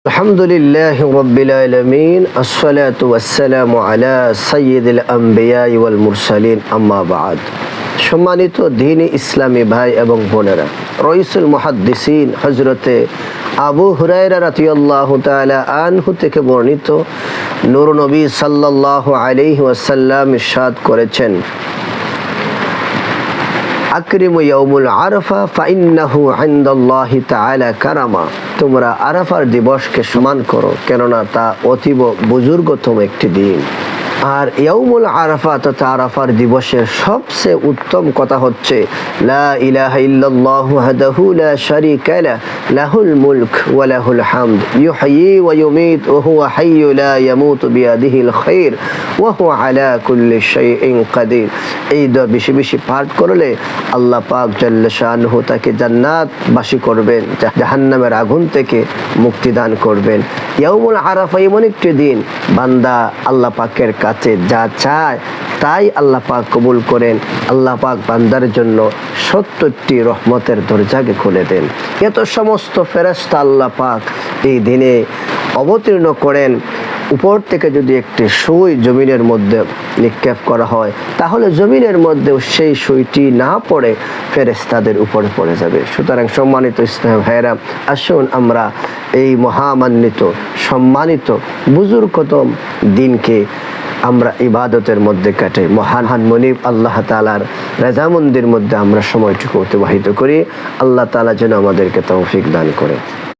আলহামদুলিল্লাহি রাব্বিল আলামিন আসসালাতু ওয়াসসালামু আলা সাইয়্যিদিল আমবিয়া ওয়াল মুরসালিন আম্মা বা'দ। সম্মানিত দ্বীনি ইসলামী ভাই এবং বোনেরা, রাইসুল মুহাদ্দিসিন হযরতে আবু হুরায়রা রাদিয়াল্লাহু তাআলা আনহু থেকে বর্ণিত নূর নবী সাল্লাল্লাহু আলাইহি ওয়াসাল্লাম ইরশাদ করেছেন, আকরিমু ইয়াউমুল আরাফা ফাইন্নাহু ইনদাল্লাহি তাআলা কারামা। তোমরা আরাফার দিবসকে সম্মান করো, কেননা তা অতীব বুজুর্গতম একটি দিন। আর ইয়াউমুল আরাফা তথা আরাফার দিবসের সবচেয়ে উত্তম কথা হচ্ছে লা ইলাহা ইল্লাল্লাহু ওয়াহদাহু লা শারীকা লাহু লাহুল মুলক ওয়া লাহুল হামদ ইউহয়ী ওয়া ইউমীত ওয়া হুয়া হাইয়্যুন লা ইয়ামুতু বিয়াদিহিল খায়র ওয়া হুয়া আলা কুল্লি শাইইন কাদির। এই দোয়া বেশি বেশি পাঠ করলে আল্লাহ পাক জাল্লা শানুহু তাকে জান্নাতবাসী করবেন, জাহান্নামের আগুন থেকে মুক্তি দান করবেন। ইয়াউমুল আরাফা এমন একটি দিন, বান্দা আল্লাহ পাকের কাছে যা চায় তাই আল্লাহ পাক কবুল করেন। আল্লাহ পাক বান্দার জন্য ৭০টি রহমতের দরজাকে খুলে দেন। এত সমস্ত ফেরেশতা আল্লাহ পাক এই দিনে অবতীর্ণ করেন। উপর থেকে যদি একটি সুই জমিনের মধ্যে নিক্ষেপ করা হয়, তাহলে জমিনের মধ্যেও সেই সুইটি না পড়ে ফেরেশতাদের উপরে পড়ে যাবে। সুতরাং সম্মানিত ইসলামী ভাইরা, আসুন আমরা এই মহামান্বিত সম্মানিত বুজুর্গতম দিনকে আমরা ইবাদতের মধ্যে কাটাই, মহান মনিব আল্লাহ তাআলার রাজামন্দির মধ্যে আমরা সময়টুকু অতিবাহিত করি। আল্লাহ তাআলা যেন আমাদেরকে তৌফিক দান করে।